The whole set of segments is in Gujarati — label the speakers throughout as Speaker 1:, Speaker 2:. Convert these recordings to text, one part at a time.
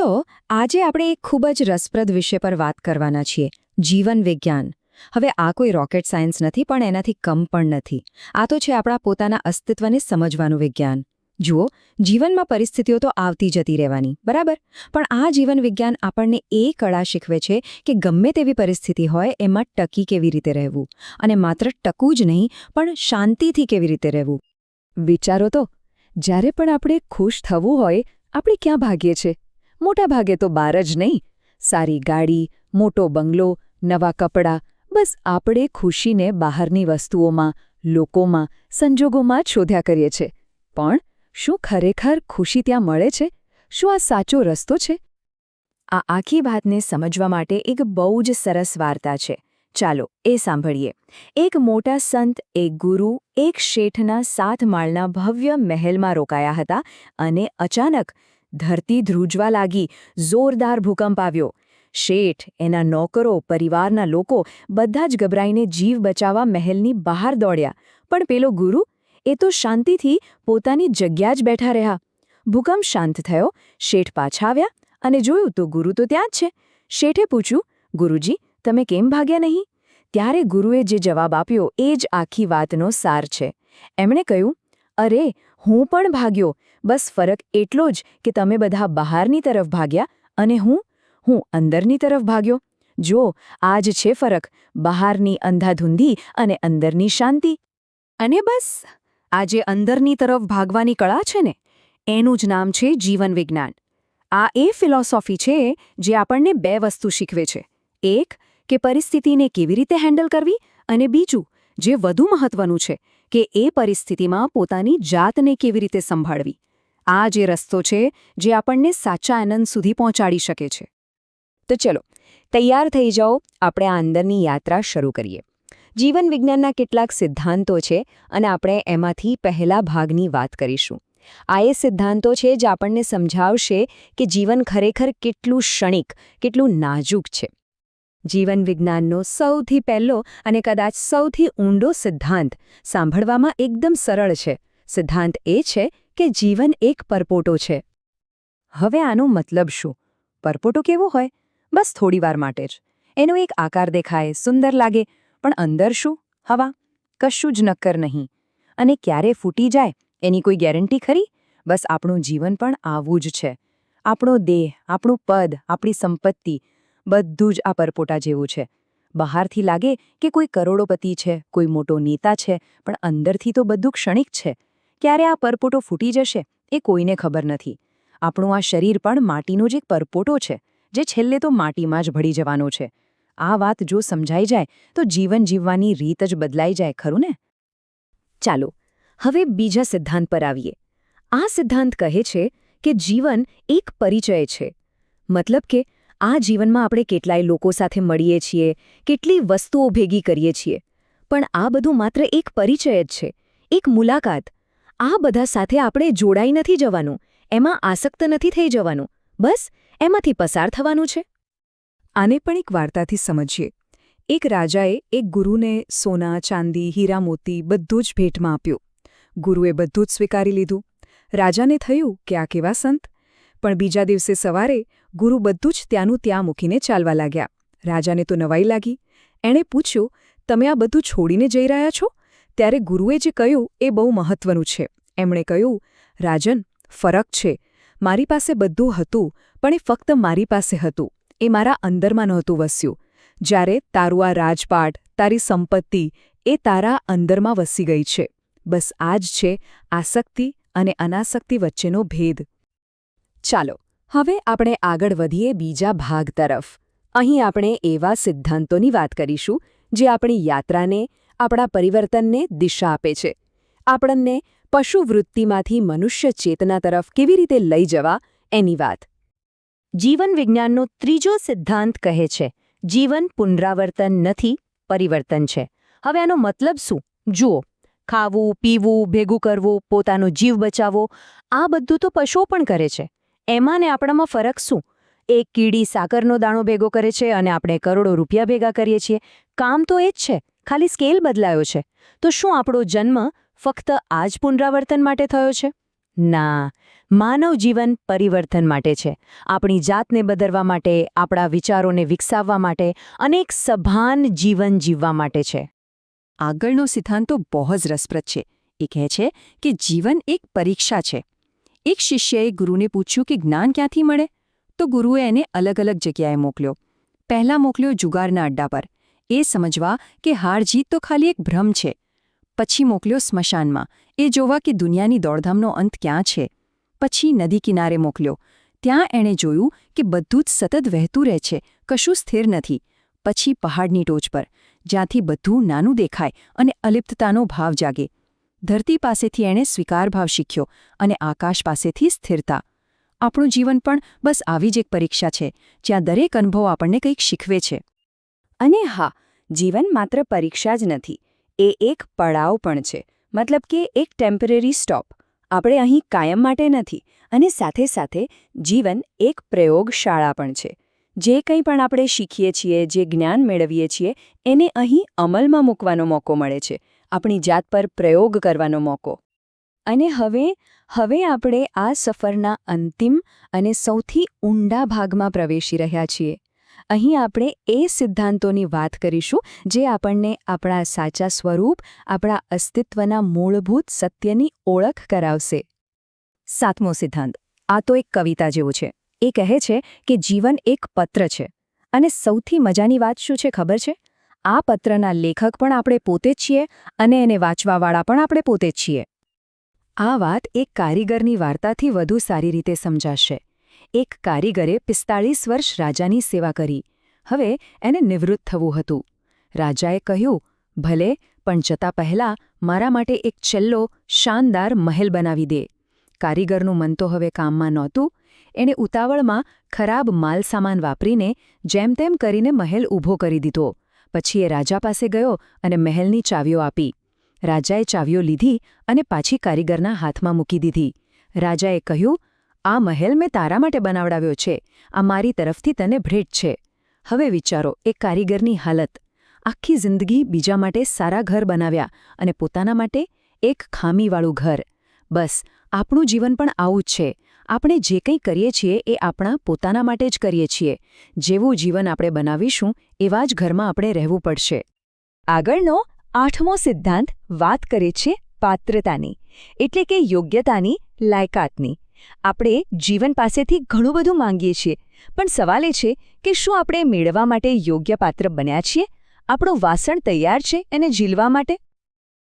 Speaker 1: તો આજે આપણે એક ખૂબ જ રસપ્રદ વિષય પર વાત કરવાના છીએ, જીવન વિજ્ઞાન. હવે આ કોઈ રોકેટ સાયન્સ નથી, પણ એનાથી કમ પણ નથી. આ તો છે આપણા પોતાના અસ્તિત્વને સમજવાનું વિજ્ઞાન. જુઓ, જીવનમાં પરિસ્થિતિઓ તો આવતી જતી રહેવાની, બરાબર? પણ આ જીવન વિજ્ઞાન આપણને એ કળા શીખવે છે કે ગમે તેવી પરિસ્થિતિ હોય એમાં ટકી કેવી રીતે રહેવું, અને માત્ર ટકવું જ નહીં, પણ શાંતિથી કેવી રીતે રહેવું. વિચારો તો, જ્યારે પણ આપણે ખુશ થવું હોય, આપણે ક્યાં ભાગીએ છીએ? મોટા ભાગે તો બહાર જ નહીં. સારી ગાડી, મોટો બંગલો, નવા કપડાં, બસ આપણે ખુશીને બહારની વસ્તુઓમાં, લોકોમાં, સંજોગોમાં જ શોધ્યા કરીએ છીએ. પણ શું ખરેખર ખુશી ત્યાં મળે છે? શું આ સાચો રસ્તો છે? આ આખી વાતને સમજવા માટે એક બહુ જ સરસ વાર્તા છે. ચાલો એ સાંભળીએ. એક મોટા સંત, એક ગુરુ, એક શેઠના 7 માળના ભવ્ય મહેલમાં રોકાયા હતા અને અચાનક ધરતી ધ્રુજવા લાગી. જોરદાર ભૂકંપ આવ્યો. શેઠ, એના નોકરો, પરિવારના લોકો બધા જ ગભરાઈને જીવ બચાવવા મહેલની બહાર દોડ્યા. પણ પેલો ગુરુ, એ તો શાંતિથી પોતાની જગ્યા જ બેઠા રહ્યા. ભૂકંપ શાંત થયો, શેઠ પાછા આવ્યા અને જોયું તો ગુરુ તો ત્યાં જ છે. શેઠે પૂછ્યું, ગુરુજી, તમે કેમ ભાગ્યા નહીં? ત્યારે ગુરુએ જે જવાબ આપ્યો એ જ આખી વાતનો સાર છે. એમણે કહ્યું, અરે, હું પણ ભાગ્યો, બસ ફરક એટલો જ કે તમે બધા બહારની તરફ ભાગ્યા અને હું અંદરની તરફ ભાગ્યો. જો, આ જ છે ફરક, બહારની અંધાધૂંધી અને અંદરની શાંતિ. અને બસ, આ જે અંદરની તરફ ભાગવાની કળા છે ને, એનું જ નામ છે જીવન વિજ્ઞાન. આ એ ફિલોસોફી છે જે આપણને 2 વસ્તુ શીખવે છે. એક, કે પરિસ્થિતિને કેવી રીતે હેન્ડલ કરવી, અને બીજું, જે વધુ મહત્વનું છે, કે એ પરિસ્થિતિમાં પોતાની જાતને કેવી રીતે સંભાળવી. આ જે રસ્તો છે જે આપણને સાચા આનંદ સુધી પહોંચાડી શકે છે. તો ચલો, તૈયાર થઈ જાઓ, આપણે આ અંદરની યાત્રા શરૂ કરીએ. જીવન વિજ્ઞાનના કેટલાક સિદ્ધાંતો છે અને આપણે એમાંથી પહેલા ભાગની વાત કરીશું. આ એ સિદ્ધાંતો છે જે આપણને સમજાવશે કે જીવન ખરેખર કેટલું ક્ષણિક, કેટલું નાજુક છે. જીવન વિજ્ઞાનનો સૌથી પહેલો અને કદાચ સૌથી ઊંડો સિદ્ધાંત સાંભળવામાં એકદમ સરળ છે. સિદ્ધાંત એ છે કે જીવન એક પરપોટો છે. હવે આનો મતલબ શું? પરપોટો કેવો હોય? બસ થોડીવાર માટે જ. એનો એક આકાર દેખાય, સુંદર લાગે, પણ અંદર શું? હવા. કશું જ નક્કર નહીં. અને ક્યારે ફૂટી જાય એની કોઈ ગેરંટી ખરી? બસ આપણું જીવન પણ આવું જ છે. આપણો દેહ, આપણું પદ, આપણી સંપત્તિ, બધું જ આ પરપોટા જેવું છે. બહારથી લાગે કે કોઈ કરોડોપતિ છે, કોઈ મોટો નેતા છે, પણ અંદરથી તો બધું ક્ષણિક છે. ક્યારે આ પરપોટો ફૂટી જશે એ કોઈને ખબર નથી. આપણું આ શરીર પણ માટીનો જ એક પરપોટો છે, જે છેલ્લે તો માટીમાં જ ભળી જવાનો છે. આ વાત જો સમજાઈ જાય તો જીવન જીવવાની રીત જ બદલાઈ જાય, ખરું ને? ચાલો, હવે બીજા સિદ્ધાંત પર આવીએ. આ સિદ્ધાંત કહે છે કે જીવન એક પરિચય છે. મતલબ કે આ જીવનમાં આપણે કેટલાય લોકો સાથે મળીએ છીએ, કેટલી વસ્તુઓ ભેગી કરીએ છીએ, પણ આ બધું માત્ર એક પરિચય જ છે, એક મુલાકાત. આ બધા સાથે આપણે જોડાઈ નથી જવાનું, એમાં આસક્ત નથી થઈ જવાનું, બસ એમાંથી પસાર થવાનું છે. આને પણ એક વાર્તાથી સમજીએ. એક રાજાએ એક ગુરુને સોના, ચાંદી, હીરા મોતી બધું જ ભેટમાં આપ્યું. ગુરુએ બધું જ સ્વીકારી લીધું. રાજાને થયું કે આ કેવા સંત! પણ બીજા દિવસે સવારે ગુરુ બધું જ ત્યાંનું ત્યાં મૂકીને ચાલવા લાગ્યા. રાજાને તો નવાઈ લાગી. એણે પૂછ્યું, તમે આ બધું છોડીને જઈ રહ્યા છો? ત્યારે ગુરુએ જે કહ્યું એ બહુ મહત્વનું છે. એમણે કહ્યું, રાજન, ફરક છે. મારી પાસે બધું હતું, પણ એ ફક્ત મારી પાસે હતું. એ મારા અંદરમાં નહોતું વસ્યું. જ્યારે તારું આ રાજપાટ, તારી સંપત્તિ, એ તારા અંદરમાં વસી ગઈ છે. બસ આ જ છે આસક્તિ અને અનાસક્તિ વચ્ચેનો ભેદ. ચાલો, હવે આપણે આગળ વધીએ બીજા ભાગ તરફ. અહીં આપણે એવા સિદ્ધાંતોની વાત કરીશું જે આપણી યાત્રાને, આપણા પરિવર્તનને દિશા આપે છે. આપણને પશુવૃત્તિમાંથી મનુષ્ય ચેતના તરફ કેવી રીતે લઈ જવા એની વાત. જીવન વિજ્ઞાનનો ત્રીજો સિદ્ધાંત કહે છે, જીવન પુનરાવર્તન નથી, પરિવર્તન છે. હવે આનો મતલબ શું? જુઓ, ખાવું, પીવું, ભેગું કરવું, પોતાનો જીવ બચાવવો, આ બધું તો પશુઓ પણ કરે છે. એમાં ને આપણામાં ફરક શું? એક કીડી સાકરનો દાણો ભેગો કરે છે અને આપણે કરોડો રૂપિયા ભેગા કરીએ છીએ. કામ તો એ જ છે, ખાલી સ્કેલ બદલાયો છે. તો શું આપણો જન્મ ફક્ત આ જ પુનરાવર્તન માટે થયો છે?
Speaker 2: ના, માનવ જીવન પરિવર્તન માટે છે. આપણી જાતને બદલવા માટે, આપણા વિચારોને વિકસાવવા માટે અને એક સભાન જીવન જીવવા માટે છે.
Speaker 1: આગળનો સિદ્ધાંત તો બહુ જ રસપ્રદ છે. એ કહે છે કે જીવન એક પરીક્ષા છે. એક શિષ્યએ ગુરુને પૂછ્યું કે જ્ઞાન ક્યાંથી મળે, તો ગુરુએ એને અલગ અલગ જગ્યાએ મોકલ્યો. પહેલાં મોકલ્યો જુગારના અડ્ડા પર, એ સમજવા કે હાર જીત તો ખાલી એક ભ્રમ છે. પછી મોકલ્યો સ્મશાનમાં, એ જોવા કે દુનિયાની દોડધામનો અંત ક્યાં છે. પછી નદી કિનારે મોકલ્યો. ત્યાં એણે જોયું કે બધું જ સતત વહેતું રહે છે, કશું સ્થિર નથી. પછી પહાડની ટોચ પર, જ્યાંથી બધું નાનું દેખાય અને અલિપ્તતાનો ભાવ જાગે. ધરતી પાસેથી એણે સ્વીકારભાવ શીખ્યો અને આકાશ પાસેથી સ્થિરતા. આપણું જીવન પણ બસ આવી જ એક પરીક્ષા છે, જ્યાં દરેક અનુભવ આપણને કંઈક શીખવે છે. અને હા, જીવન માત્ર પરીક્ષા જ નથી, એ એક પડાવ પણ છે. મતલબ કે એક ટેમ્પરરી સ્ટોપ. આપણે અહીં કાયમ માટે નથી. અને સાથે સાથે જીવન એક પ્રયોગશાળા પણ છે. જે કંઈ પણ આપણે શીખીએ છીએ, જે જ્ઞાન મેળવીએ છીએ, એને અહીં અમલમાં મૂકવાનો મોકો મળે છે, આપણી જાત પર પ્રયોગ કરવાનો મોકો. અને હવે આપણે આ સફરના અંતિમ અને સૌથી ઊંડા ભાગમાં પ્રવેશી રહ્યા છીએ. અહીં આપણે એ સિદ્ધાંતોની વાત કરીશું જે આપણને આપણા સાચા સ્વરૂપ, આપણા અસ્તિત્વના મૂળભૂત સત્યની ઓળખ કરાવશે. 7મો સિદ્ધાંત. આ તો એક કવિતા જેવું છે. એ કહે છે કે જીવન એક પત્ર છે. અને સૌથી મજાની વાત શું છે ખબર છે? આ પત્રના લેખક પણ આપણે પોતે જ છીએ અને એને વાંચવાવાળા પણ આપણે પોતે જ છીએ. આ વાત એક કારીગરની વાર્તાથી વધુ સારી રીતે સમજાશે. એક કારીગરે 45 વર્ષ રાજાની સેવા કરી. હવે એને નિવૃત્ત થવું હતું. રાજાએ કહ્યું, ભલે, પણ જતા પહેલાં મારા માટે એક છેલ્લો શાનદાર મહેલ બનાવી દે. કારીગરનું મન તો હવે કામમાં નહોતું. એણે ઉતાવળમાં ખરાબ માલસામાન વાપરીને જેમ તેમ કરીને મહેલ ઊભો કરી દીધો. પછી એ રાજા પાસે ગયો અને મહેલની ચાવીઓ આપી. રાજાએ ચાવીઓ લીધી અને પાછી કારીગરના હાથમાં મૂકી દીધી. રાજાએ કહ્યું, આ મહેલ મેં તારા માટે બનાવડાવ્યો છે. આ મારી તરફથી તને ભેટ છે. હવે વિચારો એ કારીગરની હાલત. આખી જિંદગી બીજા માટે સારા ઘર બનાવ્યા અને પોતાના માટે એક ખામીવાળું ઘર. બસ, આપણું જીવન પણ આવું જ છે. આપણે જે કંઈ કરીએ છીએ એ આપણા પોતાના માટે જ કરીએ છીએ. જેવું જીવન આપણે બનાવીશું એવા જ ઘરમાં આપણે રહેવું પડશે. આગળનો 8મો સિદ્ધાંત વાત કરે છે પાત્રતાની, એટલે કે યોગ્યતાની, લાયકાતની. આપણે જીવન પાસેથી ઘણું બધું માંગીએ છીએ, પણ સવાલ એ છે કે શું આપણે મેળવવા માટે યોગ્ય પાત્ર બન્યા છીએ? આપણું વાસણ તૈયાર છે એને ઝીલવા માટે?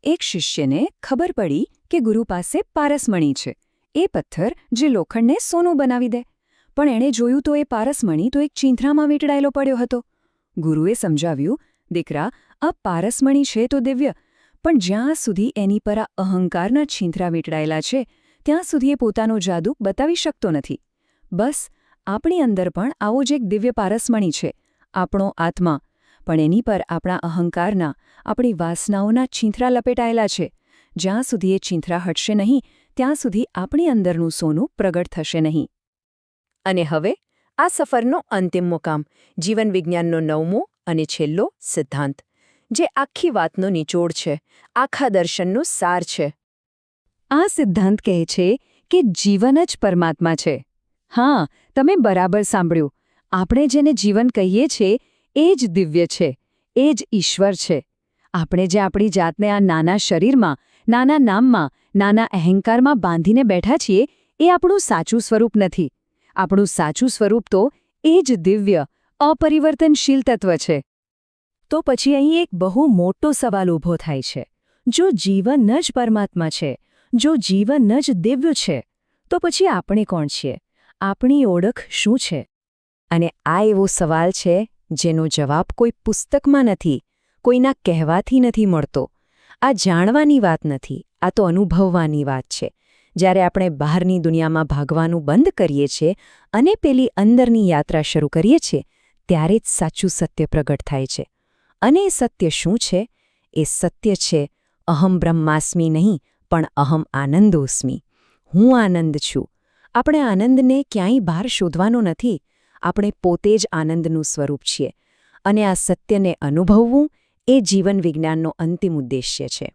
Speaker 1: એક શિષ્યને ખબર પડી કે ગુરુ પાસે પારસમણી છે, એ પથ્થર જે લોખંડને સોનું બનાવી દે. પણ એણે જોયું તો એ પારસમણી તો એક ચીંથરામાં વીંટળાયેલો પડ્યો હતો. ગુરુએ સમજાવ્યું, દીકરા, આ પારસમણી છે તો દિવ્ય, પણ જ્યાં સુધી એની પર આ અહંકારના છીંથરા વીંટળાયેલા છે ત્યાં સુધી એ પોતાનો જાદુ બતાવી શકતો નથી. બસ, આપણી અંદર પણ આવો જ એક દિવ્ય પારસમણી છે, આપણો આત્મા. પણ એની પર આપણા અહંકારના, આપણી વાસનાઓના છીંથરા લપેટાયેલા છે. જ્યાં સુધી એ છીંથરા હટશે નહીં ત્યાં સુધી આપણી અંદરનું સોનું પ્રગટ થશે નહીં. અને હવે આ સફરનો અંતિમ મુકામ, જીવન વિજ્ઞાનનો 9મો અને છેલ્લો સિદ્ધાંત, જે આખી વાતનો નિચોડ છે, આખા દર્શનનો સાર છે. આ સિદ્ધાંત કહે છે કે જીવન જ પરમાત્મા છે. હા, તમે બરાબર સાંભળ્યું. આપણે જેને જીવન કહીએ છીએ એ જ દિવ્ય છે, એ જ ઈશ્વર છે. આપણે જે આપણી જાતને આ નાના શરીરમાં, નાના નામમાં, નાના અહંકારમાં બાંધીને બેઠા છીએ એ આપણું સાચું સ્વરૂપ નથી. આપણું સાચું સ્વરૂપ તો એ જ દિવ્ય, અપરિવર્તનશીલ તત્વ છે. તો પછી અહીં એક બહુ મોટો સવાલ ઊભો થાય છે. જો જીવન જ પરમાત્મા છે, જો જીવન જ દિવ્ય છે, તો પછી આપણે કોણ છીએ? આપણી ઓળખ શું છે? અને આ એવો સવાલ છે જેનો જવાબ કોઈ પુસ્તકમાં નથી, કોઈના કહેવાથી નથી મળતો. આ જાણવાની વાત નથી, આ તો અનુભવવાની વાત છે. જ્યારે આપણે બહારની દુનિયામાં ભાગવાનું બંધ કરીએ છીએ અને પેલી અંદરની યાત્રા શરૂ કરીએ છીએ, ત્યારે જ સાચું સત્ય પ્રગટ થાય છે. અને એ સત્ય શું છે? એ સત્ય છે અહમ બ્રહ્માસ્મિ નહીં, પણ અહમ આનંદોસ્મિ. હું આનંદ છું. આપણે આનંદને ક્યાંય બહાર શોધવાનો નથી. આપણે પોતે જ આનંદનું સ્વરૂપ છીએ. અને આ સત્યને અનુભવવું એ જીવન વિજ્ઞાનનો અંતિમ ઉદ્દેશ્ય છે.